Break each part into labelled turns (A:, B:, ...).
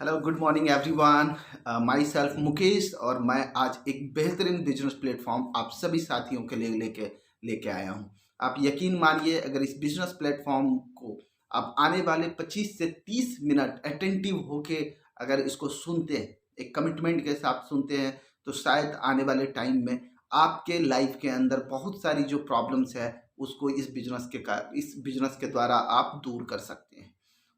A: Hello good morning everyone. My self Mukesh और मैं आज एक बेहतरीन बिजनेस प्लेटफॉर्म आप सभी साथियों के लिए लेके लेके आया हूं। आप यकीन मानिए, अगर इस बिजनेस प्लेटफॉर्म को आप आने वाले 25 से 30 मिनट अटेंटिव होके अगर इसको सुनते हैं, एक कमिटमेंट के साथ सुनते हैं, तो शायद आने वाले टाइम में आपके लाइफ के अंदर बहुत सारी जो प्रॉब्लम्स है उसको इस बिजनेस के द्वारा आप दूर कर सकते हैं।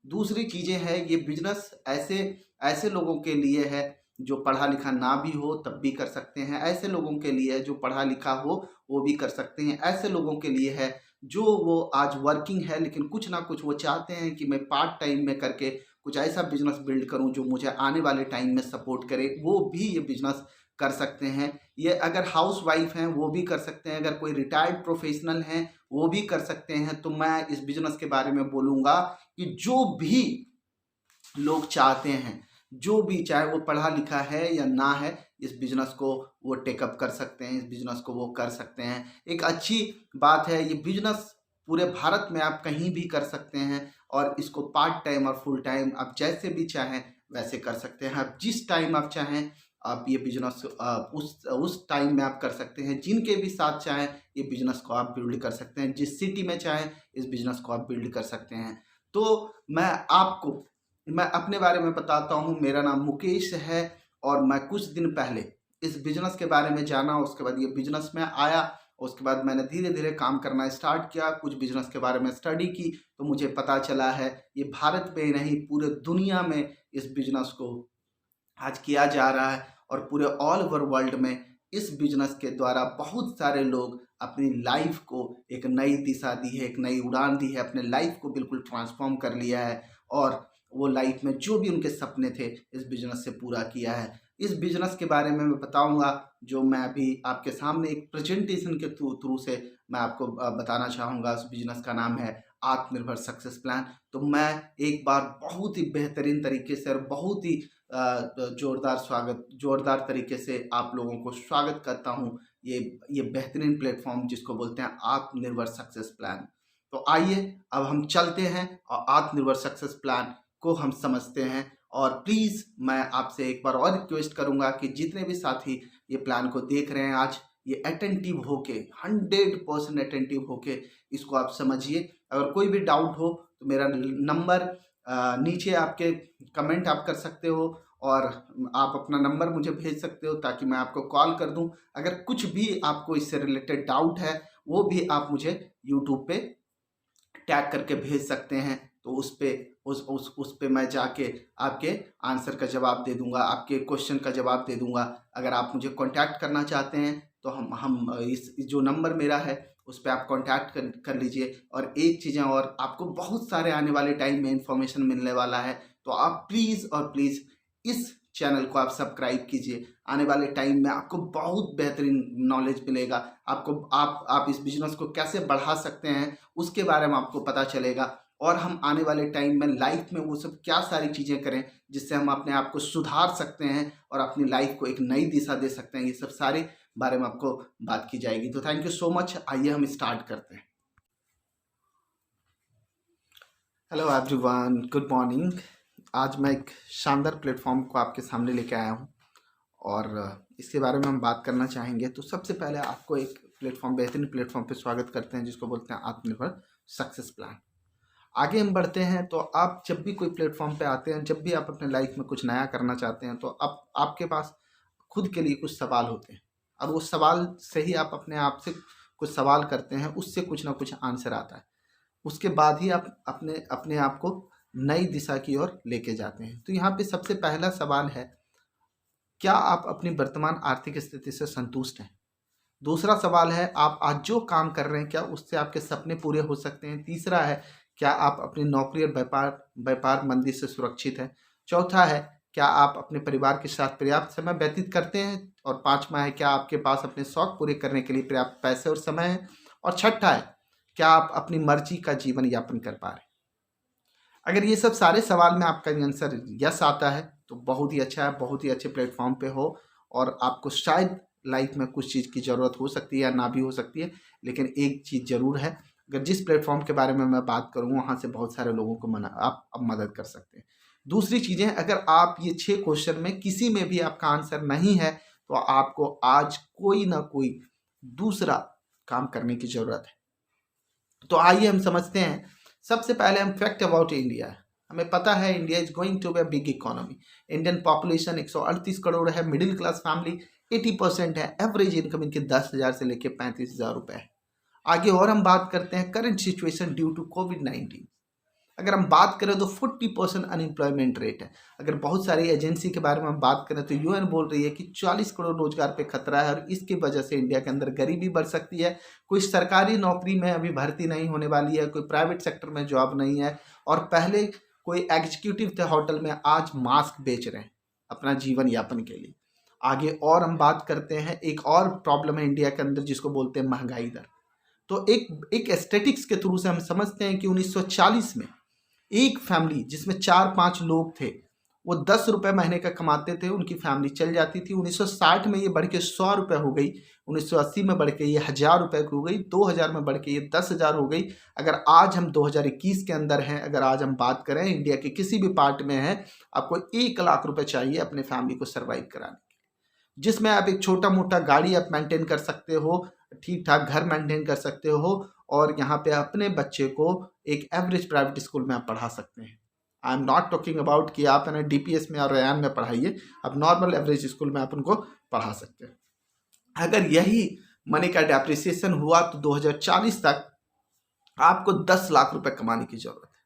A: दूसरी चीज़ें हैं, ये बिजनेस ऐसे ऐसे लोगों के लिए है जो पढ़ा लिखा ना भी हो तब भी कर सकते हैं, ऐसे लोगों के लिए है जो पढ़ा लिखा हो वो भी कर सकते हैं, ऐसे लोगों के लिए है जो वो आज वर्किंग है लेकिन कुछ ना कुछ वो चाहते हैं कि मैं पार्ट टाइम में करके कुछ ऐसा बिजनेस बिल्ड करूं जो मुझे आने वाले टाइम में सपोर्ट करे, वो भी ये बिजनेस कर सकते हैं। ये अगर हाउस वाइफ हैं वो भी कर सकते हैं, अगर कोई रिटायर्ड प्रोफेशनल हैं वो भी कर सकते हैं। तो मैं इस बिजनेस के बारे में बोलूँगा कि जो भी लोग चाहते हैं, जो भी चाहे वो पढ़ा लिखा है या ना है, इस बिजनेस को वो टेकअप कर सकते हैं, इस बिजनेस को वो कर सकते हैं। एक अच्छी बात है, ये बिजनेस पूरे भारत में आप कहीं भी कर सकते हैं और इसको पार्ट टाइम और फुल टाइम आप जैसे भी चाहें वैसे कर सकते हैं। आप जिस टाइम आप चाहें आप ये बिजनेस उस टाइम में आप कर सकते हैं, जिनके भी साथ चाहें ये बिजनेस को आप बिल्ड कर सकते हैं, जिस सिटी में चाहें इस बिजनेस को आप बिल्ड कर सकते हैं। तो मैं आपको मैं अपने बारे में बताता हूँ। मेरा नाम मुकेश है और मैं कुछ दिन पहले इस बिजनेस के बारे में जाना, उसके बाद ये बिजनेस में आया, उसके बाद मैंने धीरे धीरे काम करना स्टार्ट किया, कुछ बिजनेस के बारे में स्टडी की, तो मुझे पता चला है ये भारत में ही नहीं पूरे दुनिया में इस बिजनेस को आज किया जा रहा है और पूरे ऑल ओवर वर्ल्ड में इस बिजनेस के द्वारा बहुत सारे लोग अपनी लाइफ को एक नई दिशा दी है, एक नई उड़ान दी है, अपने लाइफ को बिल्कुल ट्रांसफॉर्म कर लिया है और वो लाइफ में जो भी उनके सपने थे इस बिजनेस से पूरा किया है। इस बिजनेस के बारे में मैं बताऊंगा, जो मैं अभी आपके सामने एक प्रेजेंटेशन के थ्रू से मैं आपको बताना चाहूँगा। उस बिजनेस का नाम है आत्मनिर्भर सक्सेस प्लान। तो मैं एक बार बहुत ही बेहतरीन तरीके से और बहुत ही जोरदार तरीके से आप लोगों को स्वागत करता हूँ ये बेहतरीन प्लेटफॉर्म जिसको बोलते हैं आत्मनिर्भर सक्सेस प्लान। तो आइए अब हम चलते हैं और आत्मनिर्भर सक्सेस प्लान को हम समझते हैं। और प्लीज़ मैं आपसे एक बार और रिक्वेस्ट करूंगा कि जितने भी साथी ये प्लान को देख रहे हैं आज, ये अटेंटिव होके 100% अटेंटिव होके इसको आप समझिए। अगर कोई भी डाउट हो तो मेरा नंबर नीचे आपके कमेंट आप कर सकते हो और आप अपना नंबर मुझे भेज सकते हो ताकि मैं आपको कॉल कर दूं। अगर कुछ भी आपको इससे रिलेटेड डाउट है वो भी आप मुझे यूट्यूब पे टैग करके भेज सकते हैं, तो उस पे उस पे मैं जाके आपके आंसर का जवाब दे दूंगा, आपके क्वेश्चन का जवाब दे दूंगा। अगर आप मुझे कांटेक्ट करना चाहते हैं तो हम इस जो नंबर मेरा है उस पर आप कांटेक्ट कर लीजिए। और एक चीज़ें और, आपको बहुत सारे आने वाले टाइम में इंफॉर्मेशन मिलने वाला है, तो आप प्लीज़ और प्लीज़ इस चैनल को आप सब्सक्राइब कीजिए। आने वाले टाइम में आपको बहुत बेहतरीन नॉलेज मिलेगा। आपको आप इस बिजनेस को कैसे बढ़ा सकते हैं उसके बारे में आपको पता चलेगा। और हम आने वाले टाइम में लाइफ में वो सब क्या सारी चीज़ें करें जिससे हम अपने आप को सुधार सकते हैं और अपनी लाइफ को एक नई दिशा दे सकते हैं, ये सब सारे बारे में आपको बात की जाएगी। तो थैंक यू सो मच। आइए हम स्टार्ट करते हैं। Hello everyone, good morning. आज मैं एक शानदार प्लेटफॉर्म को आपके सामने लेके आया हूँ और इसके बारे में हम बात करना चाहेंगे। तो सबसे पहले आपको एक बेहतरीन प्लेटफॉर्म पे स्वागत करते हैं जिसको बोलते हैं आत्मनिर्भर सक्सेस प्लान। आगे हम बढ़ते हैं, तो आप जब भी कोई प्लेटफॉर्म पे आते हैं, जब भी आप अपने लाइफ में कुछ नया करना चाहते हैं, तो आपके पास खुद के लिए कुछ सवाल होते हैं। अब उस सवाल से ही आप अपने आप से कुछ सवाल करते हैं, उससे कुछ ना कुछ आंसर आता है। उसके बाद ही आप अपने अपने आप को नई दिशा की ओर लेके जाते हैं। तो यहाँ पे सबसे पहला सवाल है, क्या आप अपनी वर्तमान आर्थिक स्थिति से संतुष्ट हैं? दूसरा सवाल है, आप आज जो काम कर रहे हैं क्या उससे आपके सपने पूरे हो सकते हैं? तीसरा है, क्या आप अपनी नौकरी और व्यापार व्यापार मंदी से सुरक्षित हैं? चौथा है, क्या आप अपने परिवार के साथ पर्याप्त समय व्यतीत करते हैं? और पांचवा है, क्या आपके पास अपने शौक पूरे करने के लिए पर्याप्त पैसे और समय है? और छठा है, क्या आप अपनी मर्जी का जीवन यापन कर पा रहे हैं? अगर ये सब सारे सवाल में आपका आंसर यस आता है तो बहुत ही अच्छा है, बहुत ही अच्छे प्लेटफॉर्म पे हो। और आपको शायद लाइफ में कुछ चीज़ की ज़रूरत हो सकती है या ना भी हो सकती है, लेकिन एक चीज़ ज़रूर है, अगर जिस प्लेटफॉर्म के बारे में मैं बात करूँ वहाँ से बहुत सारे लोगों को आप मदद कर सकते हैं। दूसरी चीज़ें, अगर आप ये 6 क्वेश्चन में किसी में भी आपका आंसर नहीं है तो आपको आज कोई ना कोई दूसरा काम करने की जरूरत है। तो आइए हम समझते हैं। सबसे पहले हम फैक्ट अबाउट इंडिया। हमें पता है India is going to be a big economy. Indian population 138 crore है, मिडिल क्लास फैमिली 80% है, एवरेज इनकम इनके 10,000 से लेकर 35,000 रुपए है। आगे और हम बात करते हैं करंट सिचुएशन ड्यू टू कोविड-19। अगर हम बात करें तो 40% अनएम्प्लॉयमेंट रेट है। अगर बहुत सारी एजेंसी के बारे में हम बात करें तो यूएन बोल रही है कि 40 करोड़ रोजगार पे खतरा है और इसकी वजह से इंडिया के अंदर गरीबी बढ़ सकती है। कोई सरकारी नौकरी में अभी भर्ती नहीं होने वाली है, कोई प्राइवेट सेक्टर में जॉब नहीं है, और पहले कोई एग्जीक्यूटिव थे होटल में, आज मास्क बेच रहे हैं अपना जीवन यापन के लिए। आगे और हम बात करते हैं, एक और प्रॉब्लम है इंडिया के अंदर जिसको बोलते हैं महंगाई दर। तो एक स्टैटिस्टिक्स के थ्रू से हम समझते हैं कि 1940 में एक फैमिली जिसमें 4-5 लोग थे वो 10 रुपए महीने का कमाते थे, उनकी फैमिली चल जाती थी। 1960 में ये बढ़ के 100 रुपये हो गई, 1980 में बढ़ के ये 1000 रुपये की हो गई, 2000 में बढ़ के ये 10,000 हो गई। अगर आज हम 2021 के अंदर हैं, अगर आज हम बात करें इंडिया के किसी भी पार्ट में हैं, आपको 1 लाख रुपए चाहिए अपने फैमिली को सर्वाइव कराने, जिसमें आप एक छोटा मोटा गाड़ी आप मेंटेन कर सकते हो, ठीक ठाक घर मेंटेन कर सकते हो, और यहाँ पे अपने बच्चे को एक एवरेज प्राइवेट स्कूल में आप पढ़ा सकते हैं। I am not talking about कि आप है डीपीएस में और रैन में पढ़ाइए, आप नॉर्मल एवरेज स्कूल में आप उनको पढ़ा सकते हैं। अगर यही मनी का डेप्रिसिएशन हुआ तो 2040 तक आपको 10 लाख रुपए कमाने की जरूरत है।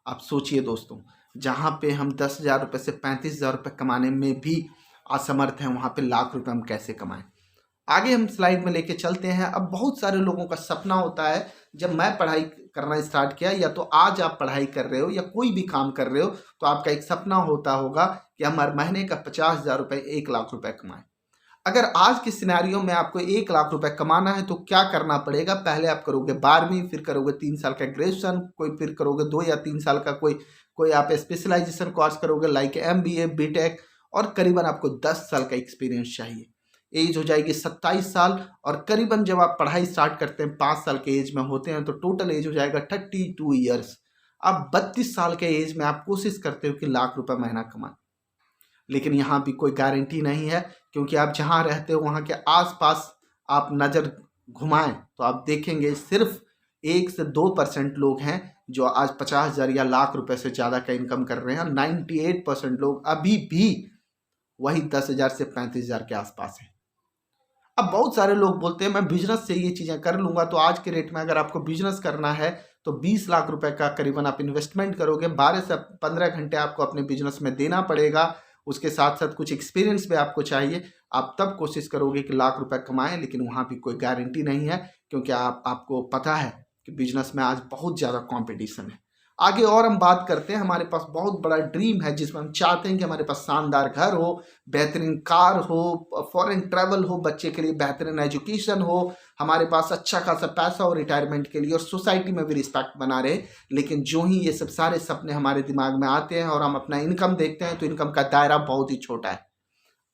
A: आप सोचिए दोस्तों, जहाँ पे हम 10,000 रुपये से 35,000 रुपये कमाने में भी असमर्थ हैं, वहाँ पे लाख रुपए हम कैसे कमाएं। आगे हम स्लाइड में लेके चलते हैं। अब बहुत सारे लोगों का सपना होता है, जब मैं पढ़ाई करना स्टार्ट किया, या तो आज आप पढ़ाई कर रहे हो या कोई भी काम कर रहे हो, तो आपका एक सपना होता होगा कि हम हर महीने का 50,000 रुपये 1 लाख रुपए कमाएं। अगर आज के सिनेरियो में आपको 1 लाख रुपए कमाना है तो क्या करना पड़ेगा? पहले आप करोगे 12वीं, फिर करोगे 3 साल का ग्रेजुएशन, कोई फिर करोगे 2 या 3 साल का कोई आप स्पेशलाइजेशन कोर्स करोगे लाइक MBA, बीटेक, और करीबन आपको 10 साल का एक्सपीरियंस चाहिए। एज हो जाएगी 27 साल, और करीबन जब आप पढ़ाई स्टार्ट करते हैं 5 साल के एज में होते हैं तो टोटल एज हो जाएगा 32 ईयर्स। अब 32 साल के एज में आप कोशिश करते हो कि लाख रुपए महीना कमाएं, लेकिन यहाँ भी कोई गारंटी नहीं है, क्योंकि आप जहाँ रहते हो वहाँ के आसपास आप नज़र घुमाएं तो आप देखेंगे सिर्फ 1 से 2% लोग हैं जो आज 50,000 या लाख रुपए से ज़्यादा का इनकम कर रहे हैं। 98% लोग अभी भी वही 10,000 से 35,000 के आसपास हैं। अब बहुत सारे लोग बोलते हैं मैं बिजनेस से ये चीज़ें कर लूँगा, तो आज के रेट में अगर आपको बिजनेस करना है तो 20 लाख रुपए का करीबन आप इन्वेस्टमेंट करोगे, 12 से 15 घंटे आपको अपने बिजनेस में देना पड़ेगा, उसके साथ साथ कुछ एक्सपीरियंस भी आपको चाहिए। आप तब कोशिश करोगे कि लाख रुपए कमाएं, लेकिन वहाँ भी कोई गारंटी नहीं है, क्योंकि आपको पता है कि बिजनेस में आज बहुत ज़्यादा कॉम्पिटिशन है। आगे और हम बात करते हैं, हमारे पास बहुत बड़ा ड्रीम है जिसमें हम चाहते हैं कि हमारे पास शानदार घर हो, बेहतरीन कार हो, फॉरेन ट्रैवल हो, बच्चे के लिए बेहतरीन एजुकेशन हो, हमारे पास अच्छा खासा पैसा हो रिटायरमेंट के लिए, और सोसाइटी में भी रिस्पेक्ट बना रहे। लेकिन जो ही ये सब सारे सपने हमारे दिमाग में आते हैं और हम अपना इनकम देखते हैं तो इनकम का दायरा बहुत ही छोटा है।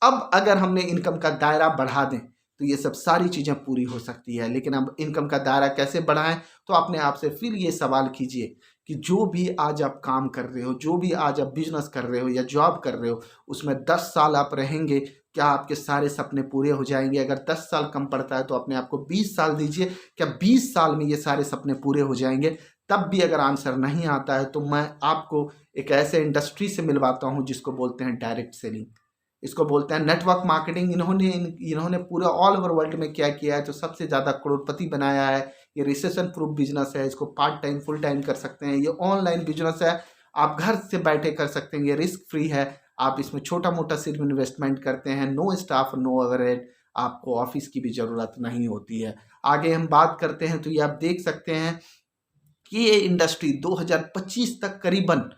A: अब अगर हमने इनकम का दायरा बढ़ा दें तो ये सब सारी चीज़ें पूरी हो सकती है, लेकिन अब इनकम का दायरा कैसे बढ़ाएं? तो अपने आप से फिर ये सवाल कीजिए कि जो भी आज आप काम कर रहे हो, जो भी आज आप बिजनेस कर रहे हो या जॉब कर रहे हो, उसमें 10 साल आप रहेंगे, क्या आपके सारे सपने पूरे हो जाएंगे? अगर 10 साल कम पड़ता है तो अपने आप को 20 साल दीजिए, क्या 20 साल में ये सारे सपने पूरे हो जाएंगे? तब भी अगर आंसर नहीं आता है तो मैं आपको एक ऐसे इंडस्ट्री से मिलवाता हूँ जिसको बोलते हैं डायरेक्ट सेलिंग, इसको बोलते हैं नेटवर्क मार्केटिंग। इन्होंने पूरे ऑल ओवर वर्ल्ड में क्या किया है, तो सबसे ज़्यादा करोड़पति बनाया है। ये रिसेशन प्रूफ बिजनेस है, इसको पार्ट टाइम फुल टाइम कर सकते हैं। ये ऑनलाइन बिजनेस है, आप घर से बैठे कर सकते हैं, ये रिस्क फ्री है। आप इसमें छोटा मोटा सिर्फ इन्वेस्टमेंट करते हैं, नो स्टाफ नो ओवरहेड, आपको ऑफिस की भी ज़रूरत नहीं होती है। आगे हम बात करते हैं तो ये आप देख सकते हैं कि ये इंडस्ट्री 2025 तक करीबन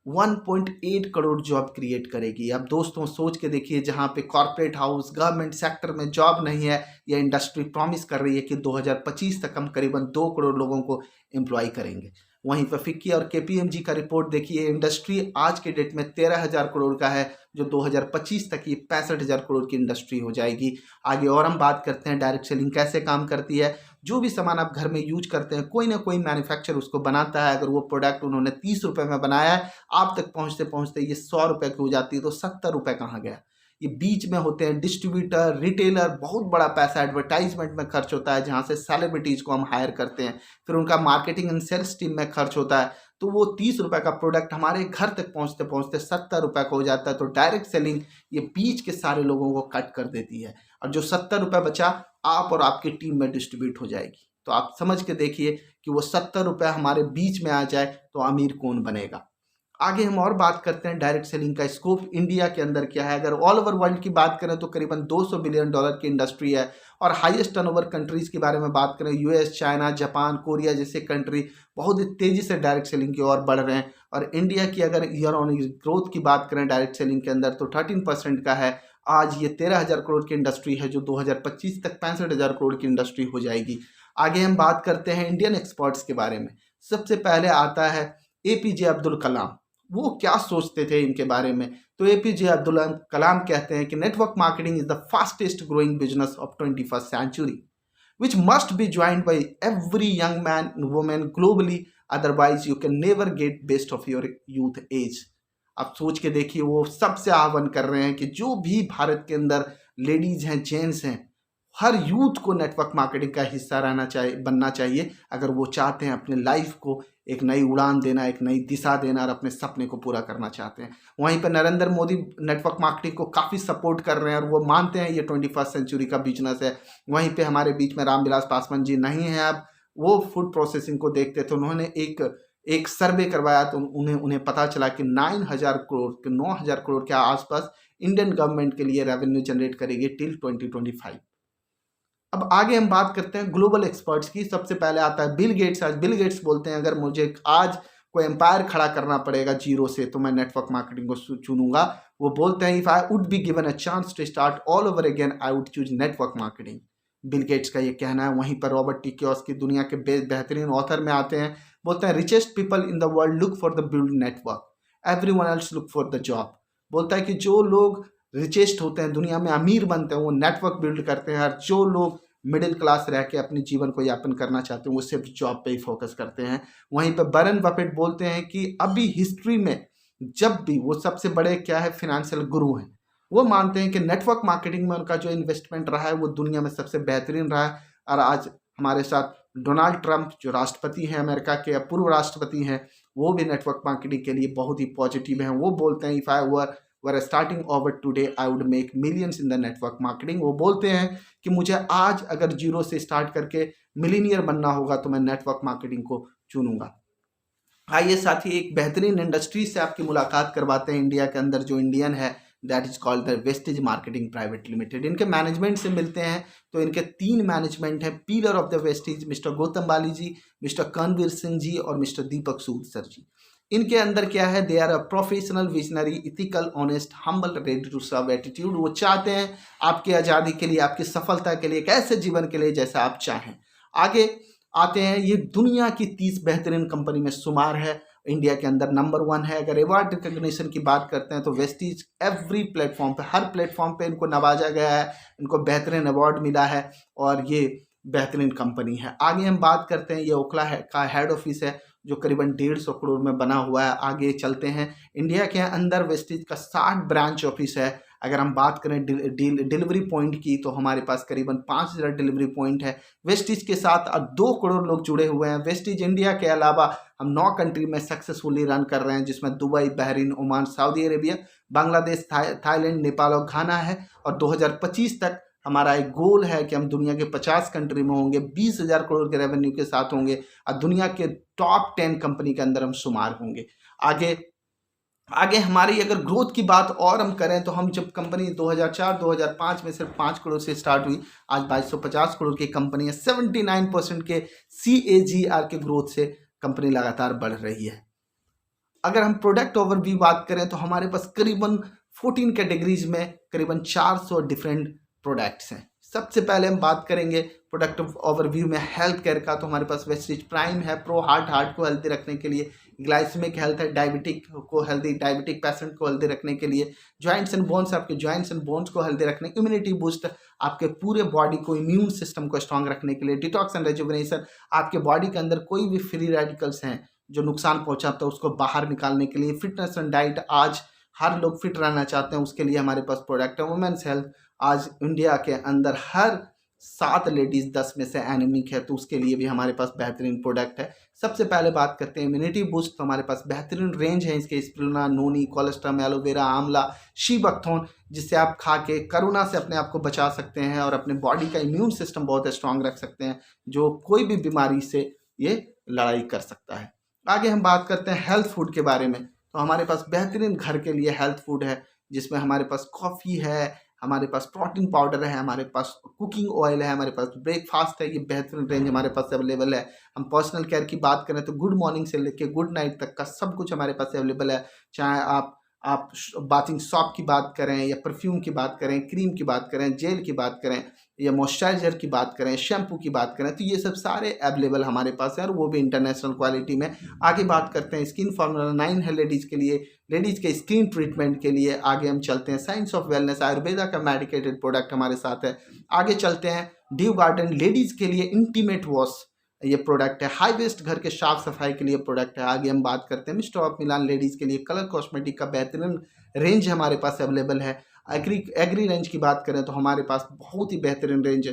A: 1.8 करोड़ जॉब क्रिएट करेगी। अब दोस्तों सोच के देखिए, जहाँ पे कॉर्पोरेट हाउस गवर्नमेंट सेक्टर में जॉब नहीं है, यह इंडस्ट्री प्रॉमिस कर रही है कि 2025 तक हम करीबन 2 करोड़ लोगों को एम्प्लॉय करेंगे। वहीं पर फिक्की और केपीएमजी का रिपोर्ट देखिए, इंडस्ट्री आज के डेट में 13,000 करोड़ का है, जो 2025 तक ये 65,000 करोड़ की इंडस्ट्री हो जाएगी। आगे और हम बात करते हैं डायरेक्ट सेलिंग कैसे काम करती है। जो भी सामान आप घर में यूज करते हैं, कोई ना कोई मैन्युफैक्चर उसको बनाता है। अगर वो प्रोडक्ट उन्होंने 30 रुपए में बनाया है, आप तक पहुंचते पहुंचते ये 100 रुपए की हो जाती है, तो 70 रुपए कहाँ गया। ये बीच में होते हैं डिस्ट्रीब्यूटर, रिटेलर, बहुत बड़ा पैसा एडवर्टाइजमेंट में खर्च होता है, जहां से सेलिब्रिटीज को हम हायर करते हैं, फिर उनका मार्केटिंग एंड सेल्स टीम में खर्च होता है। तो वो 30 रुपए का प्रोडक्ट हमारे घर तक पहुंचते पहुंचते 70 रुपए का हो जाता है। तो डायरेक्ट सेलिंग ये बीच के सारे लोगों को कट कर देती है, और जो 70 रुपए बचा आप और आपकी टीम में डिस्ट्रीब्यूट हो जाएगी। तो आप समझ के देखिए कि वो 70 रुपए हमारे बीच में आ जाए तो अमीर कौन बनेगा। आगे हम और बात करते हैं डायरेक्ट सेलिंग का स्कोप इंडिया के अंदर क्या है। अगर ऑल ओवर वर्ल्ड की बात करें तो करीबन $200 बिलियन की इंडस्ट्री है, और हाईएस्ट टर्नओवर कंट्रीज की बारे में बात करें, यूएस, चाइना, जापान, कोरिया जैसे कंट्री बहुत ही तेजी से डायरेक्ट सेलिंग की ओर बढ़ रहे हैं। और इंडिया की अगर ईयर ऑन ईयर ग्रोथ की बात करें डायरेक्ट सेलिंग के अंदर, तो 13% का है। आज ये 13,000 करोड़ की इंडस्ट्री है, जो 2025 तक 65,000 करोड़ की इंडस्ट्री हो जाएगी। आगे हम बात करते हैं इंडियन एक्सपर्ट्स के बारे में। सबसे पहले आता है एपीजे अब्दुल कलाम। वो क्या सोचते थे इनके बारे में। तो एपीजे अब्दुल कलाम कहते हैं कि network marketing is the fastest growing business of 21st century which must be joined by every young man and woman globally, otherwise you can never get best of your youth age। आप सोच के देखिए, वो सबसे आह्वान कर रहे हैं कि जो भी भारत के अंदर लेडीज हैं, जेंट्स हैं, हर यूथ को नेटवर्क मार्केटिंग का हिस्सा रहना चाहिए, बनना चाहिए, अगर वो चाहते हैं अपने लाइफ को एक नई उड़ान देना, एक नई दिशा देना, और अपने सपने को पूरा करना चाहते हैं। वहीं पर नरेंद्र मोदी नेटवर्क मार्केटिंग को काफ़ी सपोर्ट कर रहे हैं, और वो मानते हैं ये 21st सेंचुरी का बिजनेस है। वहीं पे हमारे बीच में रामविलास पासवान जी नहीं हैं अब, वो फूड प्रोसेसिंग को देखते थे। उन्होंने एक सर्वे करवाया, तो उन्हें पता चला कि 9,000 करोड़ के आसपास इंडियन गवर्नमेंट के लिए रेवेन्यू जनरेट करेगी टिल 2025। अब आगे हम बात करते हैं ग्लोबल एक्सपर्ट्स की। सबसे पहले आता है बिल गेट्स। आज बिल गेट्स बोलते हैं, अगर मुझे आज कोई एम्पायर खड़ा करना पड़ेगा जीरो से, तो मैं नेटवर्क मार्केटिंग को चुनूंगा। वो बोलते हैं, if I would be given a chance to start all over again, I would choose network marketing. Bill Gates का ये कहना है। वहीं पर रॉबर्ट टी कियोसाकी दुनिया के बेहतरीन ऑथर में आते हैं, बोलते हैं, richest people in the world look for the build network, everyone else look for the job. बोलता है कि जो लोग रिचेस्ट होते हैं, दुनिया में अमीर बनते हैं, वो नेटवर्क बिल्ड करते हैं, और जो लोग मिडिल क्लास रह के अपने जीवन को यापन करना चाहते हैं, वो सिर्फ जॉब पे ही फोकस करते हैं। वहीं पर वॉरेन बफेट बोलते हैं कि अभी हिस्ट्री में जब भी वो सबसे बड़े क्या है फिनेंशियल गुरु हैं, वो मानते हैं कि नेटवर्क मार्केटिंग में उनका जो इन्वेस्टमेंट रहा है वो दुनिया में सबसे बेहतरीन रहा है। और आज हमारे साथ डोनाल्ड ट्रंप जो राष्ट्रपति हैं अमेरिका के, या पूर्व राष्ट्रपति हैं, वो भी नेटवर्क मार्केटिंग के लिए बहुत ही पॉजिटिव हैं। वो बोलते हैं, if I were starting over today I would make millions in the network marketing. वो बोलते हैं कि मुझे आज अगर जीरो से स्टार्ट करके मिलीनियर बनना होगा तो मैं नेटवर्क मार्केटिंग को चुनूंगा। आइए साथी, एक बेहतरीन इंडस्ट्री से आपकी मुलाकात करवाते हैं इंडिया के अंदर, जो इंडियन है, that is called the Vestige marketing private limited. इनके मैनेजमेंट से मिलते हैं, तो इनके 3 मैनेजमेंट हैं। Pillar of the Vestige mister Gautam Bali ji, mister Karnveer Singh ji, और मिस्टर दीपक सूद सर जी। इनके अंदर क्या है, they are a professional, visionary, ethical, honest, humble, ready to serve attitude. वो चाहते हैं आपकी आज़ादी के लिए, आपकी सफलता के लिए, एक ऐसे जीवन के लिए जैसा आप चाहें। आगे आते हैं, ये दुनिया की 30 बेहतरीन कंपनी में शुमार है, इंडिया के अंदर नंबर 1 है। अगर अवार्ड रिकग्निशन की बात करते हैं तो वेस्टीज एवरी प्लेटफॉर्म पे, हर प्लेटफॉर्म पे इनको नवाजा गया है, इनको बेहतरीन अवार्ड मिला है, और ये बेहतरीन कंपनी है। आगे हम बात करते हैं, ये ओखला का हेड ऑफिस है, जो करीबन 150 करोड़ में बना हुआ है। आगे चलते हैं, इंडिया के अंदर वेस्टीज का 60 ब्रांच ऑफिस है। अगर हम बात करें डिलीवरी पॉइंट की, तो हमारे पास करीबन 5,000 डिलीवरी पॉइंट है। वेस्टीज के साथ अब 2 करोड़ लोग जुड़े हुए हैं। वेस्टीज इंडिया के अलावा हम 9 कंट्री में सक्सेसफुली रन कर रहे हैं, जिसमें Dubai, Bahrain, Oman, Saudi Arabia, Bangladesh, Thailand, Nepal और घाना है। और 2025 तक हमारा एक गोल है कि हम दुनिया के 50 कंट्री में होंगे, 20,000 करोड़ के रेवेन्यू के साथ होंगे, और दुनिया के टॉप 10 कंपनी के अंदर हम शुमार होंगे। आगे हमारी अगर ग्रोथ की बात और हम करें, तो हम जब कंपनी 2004-2005 में सिर्फ 5 करोड़ से स्टार्ट हुई, आज 2250 करोड़ की कंपनी है। 79% के CAGR के ग्रोथ से कंपनी लगातार बढ़ रही है। अगर हम प्रोडक्ट ओवरव्यू बात करें, तो हमारे पास करीबन 14 कैटेगरीज में करीबन 400 डिफरेंट प्रोडक्ट्स हैं। सबसे पहले हम बात करेंगे प्रोडक्ट ओवरव्यू में हेल्थ केयर का, तो हमारे पास वेस्टिज प्राइम है प्रो हार्ट को हेल्दी रखने के लिए, ग्लाइसेमिक हेल्थ है डायबिटिक को हेल्दी, डायबिटिक पेशेंट को हेल्दी रखने के लिए, जॉइंट्स एंड बोन्स आपके जॉइंट्स एंड बोन्स को हेल्दी रखने, इम्यूनिटी बूस्ट आपके पूरे बॉडी को इम्यून सिस्टम को स्ट्रांग रखने के लिए, डिटॉक्स एंड रेजुविनेशन आपके बॉडी के अंदर कोई भी फ्री रेडिकल्स हैं जो नुकसान पहुंचाता है उसको बाहर निकालने के लिए, फिटनेस एंड डाइट, आज हर लोग फिट रहना चाहते हैं उसके लिए हमारे पास प्रोडक्ट है, वुमेन्स हेल्थ, आज इंडिया के अंदर हर 7 लेडीज 10 में से एनीमिक है तो उसके लिए भी हमारे पास बेहतरीन प्रोडक्ट है। सबसे पहले बात करते हैं इम्यूनिटी बूस्ट, तो हमारे पास बेहतरीन रेंज है इसके, स्पिरुलिना, नोनी, कोलेस्ट्रम, एलोवेरा, आंवला, शी बकथोर्न, जिससे आप खा के कोरोना से अपने आप को बचा सकते हैं और अपने बॉडी का इम्यून सिस्टम बहुत स्ट्रांग रख सकते हैं जो कोई भी बीमारी से ये लड़ाई कर सकता है। आगे हम बात करते हैं हेल्थ फूड के बारे में, तो हमारे पास बेहतरीन घर के लिए हेल्थ फूड है जिसमें हमारे पास कॉफ़ी है, हमारे पास प्रोटीन पाउडर है, हमारे पास कुकिंग ऑयल है, हमारे पास ब्रेकफास्ट है, ये बेहतरीन रेंज हमारे पास अवेलेबल है। हम पर्सनल केयर की बात करें तो गुड मॉर्निंग से लेके गुड नाइट तक का सब कुछ हमारे पास अवेलेबल है, चाहे आप बाथिंग सॉप की बात करें या परफ्यूम की बात करें, क्रीम की बात करें, जेल की बात करें या मॉइस्चराइजर की बात करें, शैम्पू की बात करें, तो ये सब सारे अवेलेबल हमारे पास है और वो भी इंटरनेशनल क्वालिटी में। आगे बात करते हैं स्किन फॉर्मूला 9 है लेडीज़ के लिए, लेडीज़ के स्किन ट्रीटमेंट के लिए। आगे हम चलते हैं साइंस ऑफ वेलनेस, आयुर्वेदा का मेडिकेटेड प्रोडक्ट हमारे साथ है। आगे चलते हैं ड्यू गार्डन लेडीज़ के लिए इंटीमेट वॉश, ये प्रोडक्ट है। हाई वेस्ट घर के साफ सफाई के लिए प्रोडक्ट है। आगे हम बात करते हैं मिस्टर ऑफ मिलान लेडीज़ के लिए कलर कॉस्मेटिक का बेहतरीन रेंज हमारे पास अवेलेबल है। एग्री रेंज की बात करें तो हमारे पास बहुत ही बेहतरीन रेंज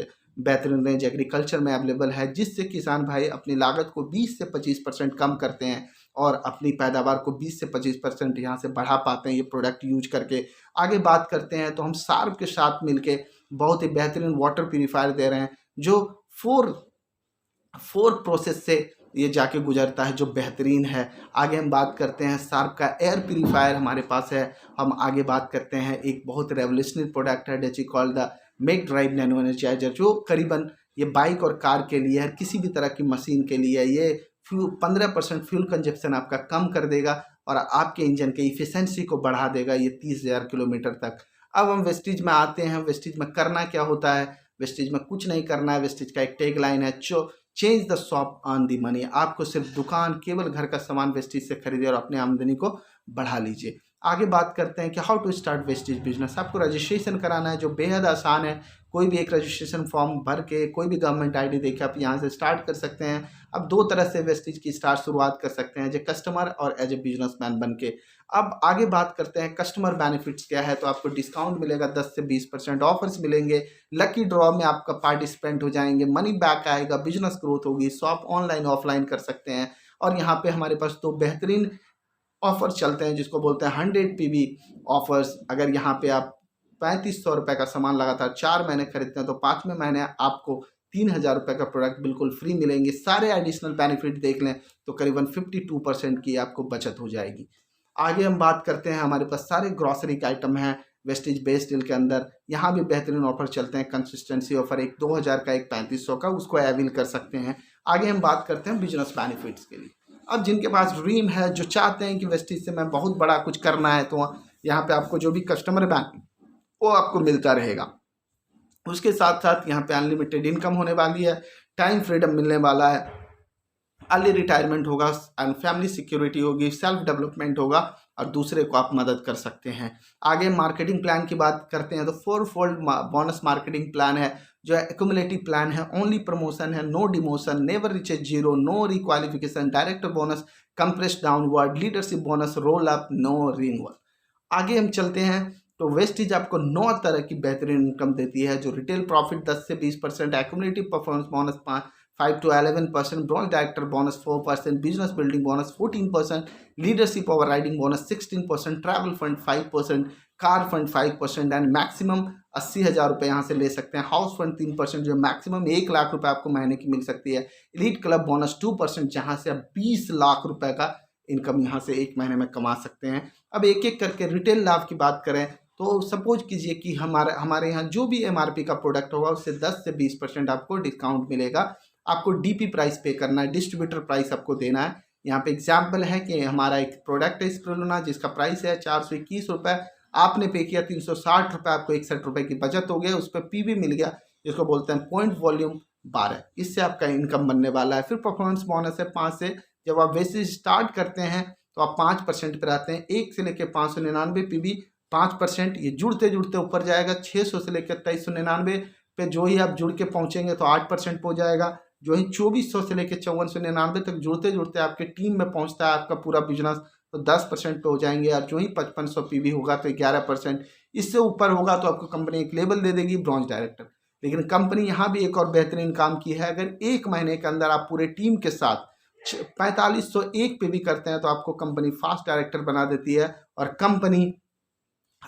A: एग्रीकल्चर में अवेलेबल है, जिससे किसान भाई अपनी लागत को 20 से 25% कम करते हैं और अपनी पैदावार को 20 से 25% यहाँ से बढ़ा पाते हैं ये प्रोडक्ट यूज करके। आगे बात करते हैं तो हम सार्व के साथ मिलके बहुत ही बेहतरीन वाटर प्यूरीफायर दे रहे हैं जो फोर प्रोसेस से ये जाके गुजरता है जो बेहतरीन है। आगे हम बात करते हैं सार्प का एयर प्यूरीफायर हमारे पास है। हम आगे बात करते हैं एक बहुत रेवोल्यूशनरी प्रोडक्ट है डेची call the make drive nano energiser, जो करीबन ये बाइक और कार के लिए है, किसी भी तरह की मशीन के लिए ये 15% फ्यूल कंजप्शन आपका कम कर देगा और आपके इंजन के इफिशेंसी को बढ़ा देगा ये 30,000 किलोमीटर तक। अब हम वेस्टीज में आते हैं। वेस्टीज में करना क्या होता है? वेस्टीज में कुछ नहीं करना है। वेस्टीज का एक टैग लाइन है, change the shop on the money. आपको सिर्फ दुकान, केवल घर का सामान वेस्टीज से खरीदे और अपने आमदनी को बढ़ा लीजिए। आगे बात करते हैं कि how to start Vestige business. आपको रजिस्ट्रेशन कराना है जो बेहद आसान है। कोई भी एक रजिस्ट्रेशन फॉर्म भर के कोई भी गवर्नमेंट आईडी देके आप यहाँ से स्टार्ट कर सकते हैं। अब 2 तरह से वेस्टीज की शुरुआत कर सकते हैं, एज ए कस्टमर और एज ए बिजनेसमैन बन के। अब आगे बात करते हैं कस्टमर बेनिफिट्स क्या है। तो आपको डिस्काउंट मिलेगा, 10 से 20% ऑफर्स मिलेंगे, लकी ड्रॉ में आपका पार्टिसिपेंट हो जाएंगे, मनी बैक आएगा, बिजनेस ग्रोथ होगी, शॉप ऑनलाइन ऑफलाइन कर सकते हैं। और यहाँ पे हमारे पास 2 बेहतरीन ऑफर चलते हैं जिसको बोलते हैं 100 PV ऑफर्स। अगर यहाँ पे आप 3500 रुपये का सामान लगातार 4 महीने खरीदते हैं तो 5वें महीने आपको 3000 रुपये का प्रोडक्ट बिल्कुल फ्री मिलेंगे। सारे एडिशनल बेनिफिट देख लें तो करीबन 52% की आपको बचत हो जाएगी। आगे हम बात करते हैं, हमारे पास सारे ग्रॉसरी के आइटम हैं वेस्टीज बेस डील के अंदर। यहाँ भी बेहतरीन ऑफर चलते हैं, कंसिस्टेंसी ऑफर, एक 2000 का एक 3500 का, उसको अवेल कर सकते हैं। आगे हम बात करते हैं बिजनेस बेनिफिट्स के लिए। अब जिनके पास ड्रीम है, जो चाहते हैं कि वेस्टीज से मैं बहुत बड़ा कुछ करना है, तो यहाँ पे आपको जो भी कस्टमर बैंक वो आपको मिलता रहेगा। उसके साथ साथ यहाँ पे अनलिमिटेड इनकम होने वाली है, टाइम फ्रीडम मिलने वाला है, अर्ली रिटायरमेंट होगा एंड फैमिली सिक्योरिटी होगी, सेल्फ डेवलपमेंट होगा और दूसरे को आप मदद कर सकते हैं। आगे मार्केटिंग प्लान की बात करते हैं तो 4-fold बोनस मार्केटिंग प्लान है जो है एक्यूमुलेटिव प्लान है, ओनली प्रमोशन है, no demotion, never reaches zero, no requalification, director bonus, compressed downward, leadership bonus, roll up, no renewal. आगे हम चलते हैं तो वेस्टीज आपको 9 तरह की बेहतरीन इनकम देती है, जो रिटेल प्रॉफिट 10 से 20%, accumulative performance bonus 5 to 11%, bronze director bonus 4%, business building bonus 14%, leadership over riding bonus 16%, travel fund 5%, car fund 5% and maximum 80,000 रुपये यहाँ से ले सकते हैं। हाउस फंड 3% जो मैक्सिमम 1 लाख रुपये आपको महीने की मिल सकती है। एलीट क्लब बोनस 2% जहाँ से आप 20 लाख रुपये का इनकम यहाँ से एक महीने में कमा सकते हैं। अब एक एक करके रिटेल लाभ की बात करें तो सपोज कीजिए कि हमारे यहाँ जो भी MRP का प्रोडक्ट होगा उससे 10 से 20% आपको डिस्काउंट मिलेगा। आपको DP प्राइस पे करना है, डिस्ट्रीब्यूटर प्राइस आपको देना है। यहाँ पे एग्जाम्पल है कि हमारा एक प्रोडक्ट है स्पिरुलिना जिसका प्राइस है 421 रुपये, आपने पे किया 360 रुपये, आपको 61 रुपये की बचत हो गया, उस पर PV मिल गया जिसको बोलते हैं पॉइंट वॉल्यूम 12, इससे आपका इनकम बनने वाला है। फिर परफॉर्मेंस बोनस है 5 से, जब आप वेस्टेज स्टार्ट करते हैं तो आप 5% पर आते हैं, 1 से लेकर 599 पीवी 5%, ये जुड़ते जुड़ते ऊपर जाएगा 600 से लेकर 2399 पे, जो ही आप जुड़ के पहुंचेंगे तो 8% पे हो जाएगा, जो ही 2400 से लेकर 5499 तक जुड़ते जुड़ते आपके टीम में पहुंचता है आपका पूरा बिजनेस तो 10% पे हो जाएंगे, और जो ही 5500 पीवी होगा तो 11%, इससे ऊपर होगा तो आपको कंपनी एक लेबल दे देगी ब्रॉन्ज डायरेक्टर। लेकिन कंपनी यहाँ भी एक और बेहतरीन काम की है, अगर 1 महीने के अंदर आप पूरे टीम के साथ 4501 पे भी करते हैं तो आपको कंपनी फास्ट डायरेक्टर बना देती है, और कंपनी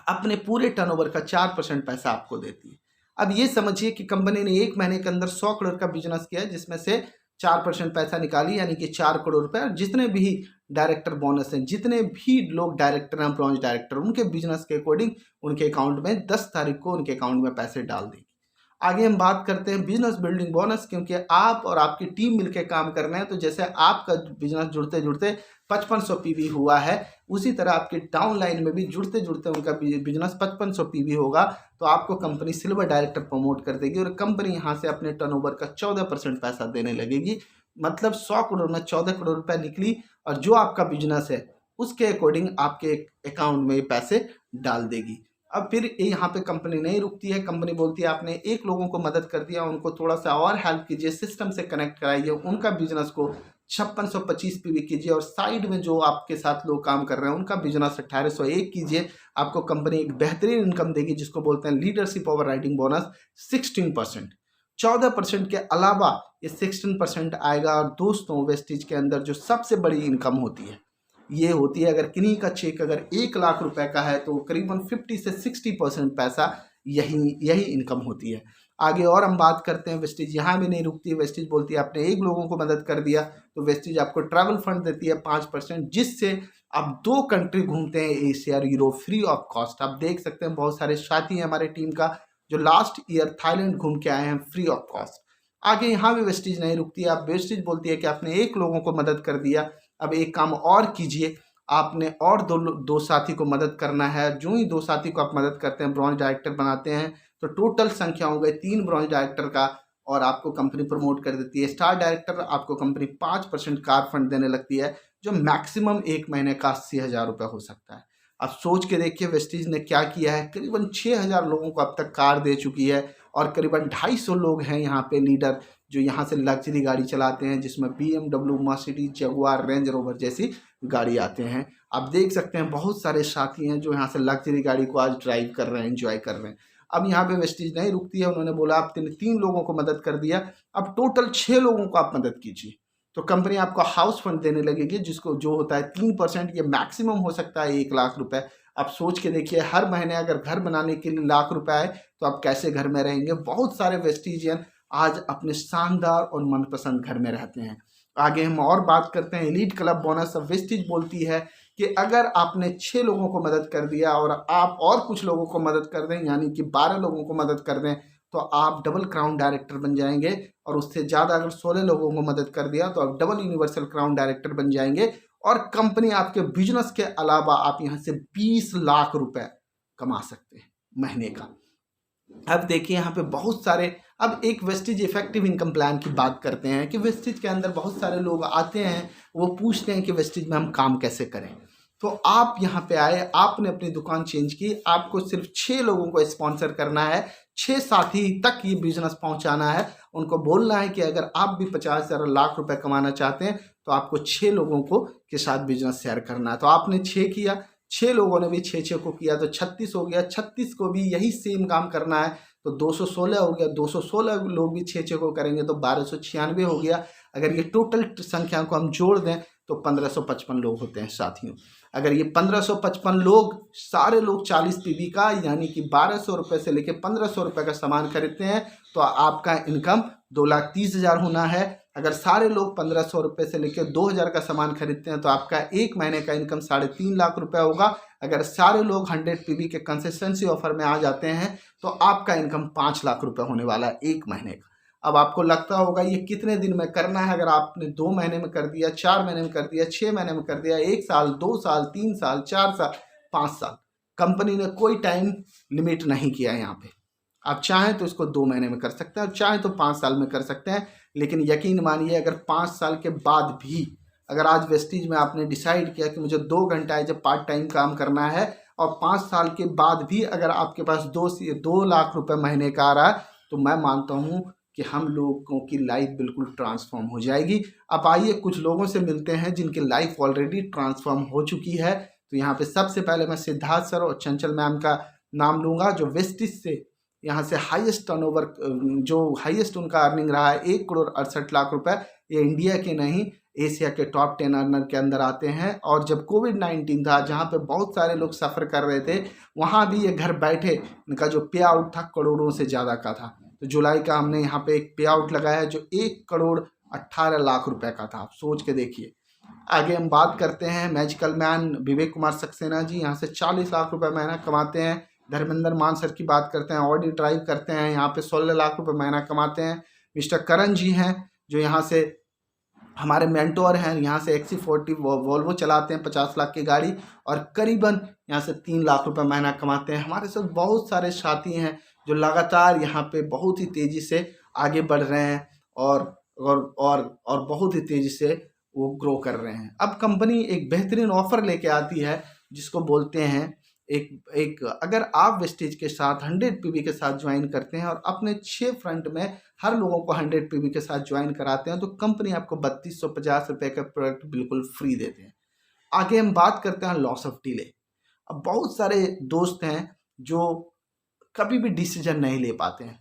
A: अपने पूरे टर्नओवर का 4% पैसा आपको देती है। अब ये समझिए कि कंपनी ने 1 महीने के अंदर 100 करोड़ का बिजनेस किया है, जिसमें से 4% पैसा निकाली, यानी कि 4 करोड़ रुपए, और जितने भी डायरेक्टर बोनस हैं, जितने भी लोग डायरेक्टर हैं ब्रॉन्ज डायरेक्टर, उनके बिजनेस के अकॉर्डिंग उनके अकाउंट में 10 तारीख को उनके अकाउंट में पैसे डाल देंगे। आगे हम बात करते हैं बिजनेस बिल्डिंग बोनस, क्योंकि आप और आपकी टीम मिलकर काम कर रहे हैं, तो जैसे आपका बिजनेस जुड़ते जुड़ते 5500 पीवी हुआ है, उसी तरह आपके डाउन लाइन में भी जुड़ते जुड़ते उनका बिजनेस 5500 पीवी होगा, तो आपको कंपनी सिल्वर डायरेक्टर प्रमोट कर देगी, और कंपनी यहाँ से अपने टर्नओवर का 14% पैसा देने लगेगी। मतलब 100 करोड़ में 14 करोड़ रुपए निकली, और जो आपका बिजनेस है उसके अकॉर्डिंग आपके अकाउंट में पैसे डाल देगी। अब फिर यहाँ पे कंपनी नहीं रुकती है, कंपनी बोलती है आपने एक लोगों को मदद कर दिया, उनको थोड़ा सा और हेल्प कीजिए, सिस्टम से कनेक्ट कराइए, उनका बिजनेस को 5625 पीवी कीजिए, और साइड में जो आपके साथ लोग काम कर रहे हैं उनका बिजनेस 1801 कीजिए। आपको कंपनी एक बेहतरीन इनकम देगी, जिसको बोलते हैं लीडरशिप ओवर राइडिंग बोनस 16%। 14% के अलावा ये 16% आएगा। और दोस्तों, वेस्टेज के अंदर जो सबसे बड़ी इनकम होती है ये होती है, अगर किन्हीं का चेक अगर 1 लाख रुपए का है तो करीबन 50 से 60% पैसा यही इनकम होती है। आगे और हम बात करते हैं, वेस्टेज यहाँ भी नहीं रुकती है। वेस्टेज बोलती है आपने एक लोगों को मदद कर दिया तो वेस्टेज आपको ट्रैवल फंड देती है 5%, जिससे आप 2 कंट्री घूमते हैं, एशिया और यूरोप, फ्री ऑफ कॉस्ट। आप देख सकते हैं बहुत सारे साथी हैं हमारे टीम का जो लास्ट ईयर थाईलैंड घूम के आए हैं फ्री ऑफ कॉस्ट। आगे यहाँ भी वेस्टेज नहीं रुकती है। आप वेस्टेज बोलती है कि आपने एक लोगों को मदद कर दिया, अब एक काम और कीजिए, आपने और दो साथी को मदद करना है। जो ही 2 साथी को आप मदद करते हैं, ब्रॉन्ज डायरेक्टर बनाते हैं, तो टोटल संख्या हो गई 3 ब्रॉन्ज डायरेक्टर का, और आपको कंपनी प्रमोट कर देती है। स्टार डायरेक्टर आपको कंपनी 5% कार फंड देने लगती है, जो मैक्सिमम 1 महीने का 80,000 रुपये हो सकता है। अब सोच के देखिए वेस्टेज ने क्या किया है, करीबन 6000 लोगों को अब तक कार दे चुकी है, और करीबन 250 लोग हैं यहाँ पे लीडर जो यहाँ से लग्जरी गाड़ी चलाते हैं, जिसमें BMW, Mercedes, Jaguar, range rover जैसी गाड़ी आते हैं। आप देख सकते हैं बहुत सारे साथी हैं जो यहाँ से लग्जरी गाड़ी को आज ड्राइव कर रहे हैं, एंजॉय कर रहे हैं। अब यहाँ पे वेस्टेज नहीं रुकती है, उन्होंने बोला आपने 3 लोगों को मदद कर दिया, अब टोटल 6 लोगों को आप मदद कीजिए, तो कंपनी आपको हाउस फंड देने लगेगी, जिसको जो होता है 3%, ये मैक्सिमम हो सकता है 1 लाख रुपए। आप सोच के देखिए, हर महीने अगर घर बनाने के लिए लाख रुपए आए तो आप कैसे घर में रहेंगे। बहुत सारे वेस्टिजियन आज अपने शानदार और मनपसंद घर में रहते हैं। आगे हम और बात करते हैं एलीट क्लब बोनस। वेस्टेज बोलती है कि अगर आपने 6 लोगों को मदद कर दिया और आप और कुछ लोगों को मदद कर दें, यानी कि 12 लोगों को मदद कर दें, तो आप डबल क्राउन डायरेक्टर बन जाएंगे, और उससे ज़्यादा अगर 16 लोगों को मदद कर दिया तो आप डबल यूनिवर्सल क्राउन डायरेक्टर बन जाएंगे, और कंपनी आपके बिजनेस के अलावा आप यहाँ से 20 लाख रुपए कमा सकते हैं महीने का। अब देखिए यहाँ पे बहुत सारे, अब एक वेस्टेज इफेक्टिव इनकम प्लान की बात करते हैं कि वेस्टेज के अंदर बहुत सारे लोग आते हैं, वो पूछते हैं कि वेस्टेज में हम काम कैसे करें। तो आप यहाँ पे आए, आपने अपनी दुकान चेंज की, आपको सिर्फ 6 लोगों को स्पॉन्सर करना है, 6 साथी तक ये बिजनेस पहुँचाना है। उनको बोलना है कि अगर आप भी 50,000 लाख रुपए कमाना चाहते हैं तो आपको 6 लोगों को के साथ बिजनेस शेयर करना है। तो आपने 6 किया, 6 लोगों ने भी 6 को किया, तो 36 हो गया। 36 को भी यही सेम काम करना है, तो 216 हो गया। 216 लोग भी 6 को करेंगे तो 1296 हो गया। अगर ये टोटल संख्या को हम जोड़ दें तो 1555 लोग होते हैं साथियों। अगर ये 1555 लोग, सारे लोग 40 पीवी का, यानी कि 1200 रुपये से लेकर 1500 रुपये का सामान खरीदते हैं, तो आपका इनकम 2,30,000 होना है। अगर सारे लोग 1500 रुपये से लेकर 2000 का सामान खरीदते हैं तो आपका 1 महीने का इनकम 3.5 लाख रुपए होगा। अगर सारे लोग 100 पीवी के कंसिस्टेंसी ऑफर में आ जाते हैं तो आपका इनकम 5 लाख रुपए होने वाला है 1 महीने का। अब आपको लगता होगा ये कितने दिन में करना है। अगर आपने 2 महीने में कर दिया, 4 महीने में कर दिया, 6 महीने में कर दिया, 1 साल, 2 साल, 3 साल, 4 साल, 5 साल, कंपनी ने कोई टाइम लिमिट नहीं किया यहाँ पे। आप चाहें तो इसको 2 महीने में कर सकते हैं, और चाहें तो 5 साल में कर सकते हैं। लेकिन यकीन मानिए, अगर 5 साल के बाद भी अगर आज वेस्टीज में आपने डिसाइड किया कि मुझे 2 घंटा एज ए पार्ट टाइम काम करना है, और 5 साल के बाद भी अगर आपके पास 2 लाख रुपए महीने का आ रहा है, तो मैं मानता हूँ कि हम लोगों की लाइफ बिल्कुल ट्रांसफॉर्म हो जाएगी। अब आइए कुछ लोगों से मिलते हैं जिनकी लाइफ ऑलरेडी ट्रांसफॉर्म हो चुकी है। तो यहाँ पे सबसे पहले मैं सिद्धार्थ सर और चंचल मैम का नाम लूँगा, जो वेस्टिज से यहाँ से हाईएस्ट टर्नओवर, जो हाईएस्ट उनका अर्निंग रहा है 1,68,00,000 रुपए। ये इंडिया के नहीं, एशिया के टॉप 10 अर्नर के अंदर आते हैं। और जब कोविड-19 था, जहाँ पे बहुत सारे लोग सफ़र कर रहे थे, वहाँ भी ये घर बैठे इनका जो पे आउट था करोड़ों से ज़्यादा का था। तो जुलाई का हमने यहाँ पे एक पे आउट लगाया है जो 1,18,00,000 रुपए का था। आप सोच के देखिए। आगे हम बात करते हैं मैजिकल मैन विवेक कुमार सक्सेना जी, यहाँ से 40 लाख रुपए महीना कमाते हैं। धर्मेंद्र मान सर की बात करते हैं, ऑडी ड्राइव करते हैं, यहाँ पे 16 लाख रुपए महीना कमाते हैं। मिस्टर करण जी हैं, जो यहाँ से हमारे मेंटोर हैं, यहाँ से XC40 वॉल्वो चलाते हैं 50 लाख की गाड़ी, और करीबन यहाँ से 3 लाख रुपए महीना कमाते हैं। हमारे साथ बहुत सारे साथी हैं जो लगातार यहाँ पे बहुत ही तेज़ी से आगे बढ़ रहे हैं, और बहुत ही तेज़ी से वो ग्रो कर रहे हैं। अब कंपनी एक बेहतरीन ऑफर लेके आती है, जिसको बोलते हैं एक अगर आप वेस्टेज के साथ 100 पीवी के साथ ज्वाइन करते हैं और अपने 6 फ्रंट में हर लोगों को 100 पीवी के साथ ज्वाइन कराते हैं, तो कंपनी आपको 3250 रुपये का प्रोडक्ट बिल्कुल फ्री देते हैं। आगे हम बात करते हैं लॉस ऑफ डिले। अब बहुत सारे दोस्त हैं जो कभी भी डिसीजन नहीं ले पाते हैं।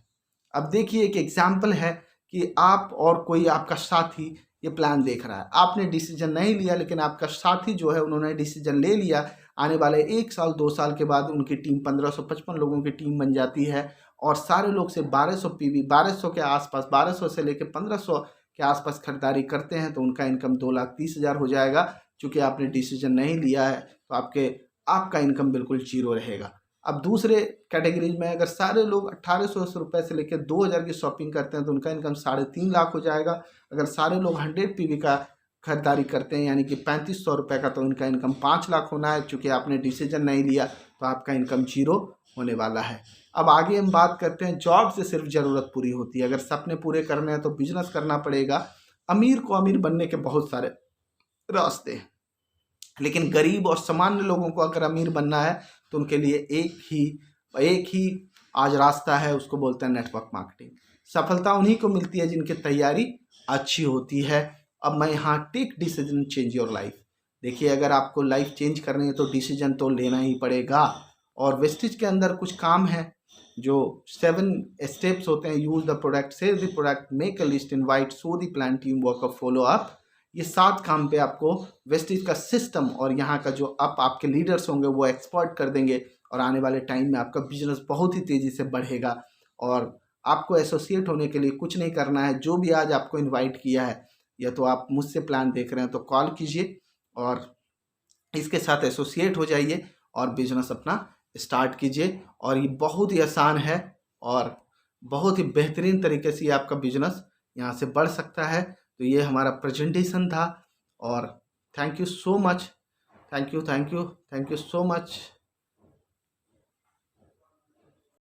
A: अब देखिए, एक एग्जाम्पल है कि आप और कोई आपका साथी ये प्लान देख रहा है, आपने डिसीजन नहीं लिया, लेकिन आपका साथी जो है उन्होंने डिसीजन ले लिया। आने वाले 1 साल 2 साल के बाद उनकी टीम 1555 लोगों की टीम बन जाती है, और सारे लोग से 1200 पीवी 1200 के आसपास, 1200 से लेकर 1500 के आसपास खरीदारी करते हैं, तो उनका इनकम 2,30,000 हो जाएगा। चूँकि आपने डिसीजन नहीं लिया है, तो आपका इनकम बिल्कुल जीरो रहेगा। अब दूसरे कैटेगरीज में अगर सारे लोग 1800 रुपये से लेकर 2000 की शॉपिंग करते हैं, तो उनका इनकम 3.5 लाख हो जाएगा। अगर सारे लोग 100 पीवी का खरीदारी करते हैं, यानी कि 3500 रुपये का, तो इनका इनकम 5 लाख होना है। चूँकि आपने डिसीजन नहीं लिया, तो आपका इनकम जीरो होने वाला है। अब आगे हम बात करते हैं, जॉब से सिर्फ ज़रूरत पूरी होती है। अगर सपने पूरे करने हैं तो बिजनेस करना पड़ेगा। अमीर को अमीर बनने के बहुत सारे रास्ते हैं, लेकिन गरीब और सामान्य लोगों को अगर अमीर बनना है, तो उनके लिए एक ही आज रास्ता है, उसको बोलते हैं नेटवर्क मार्केटिंग। सफलता उन्हीं को मिलती है जिनकी तैयारी अच्छी होती है। अब मैं यहाँ take decision change your life. देखिए, अगर आपको लाइफ चेंज करनी है तो डिसीजन तो लेना ही पड़ेगा। और वेस्टिज के अंदर कुछ काम है, जो 7 स्टेप्स होते हैं। Use the product, sell the product, make a list, invite, show the plan, teamwork, follow up. ये 7 काम पे आपको वेस्टिज का सिस्टम और यहाँ का जो आपके लीडर्स होंगे वो एक्सपर्ट कर देंगे, और आने वाले टाइम में आपका बिजनेस बहुत ही तेज़ी से बढ़ेगा। और आपको एसोसिएट होने के लिए कुछ नहीं करना है। जो भी आज आपको इनवाइट किया है, या तो आप मुझसे प्लान देख रहे हैं तो कॉल कीजिए और इसके साथ एसोसिएट हो जाइए और बिजनेस अपना स्टार्ट कीजिए। और ये बहुत ही आसान है, और बहुत ही बेहतरीन तरीके से आपका बिजनेस यहाँ से बढ़ सकता है। तो ये हमारा प्रेजेंटेशन था, और thank you so much, thank you so much.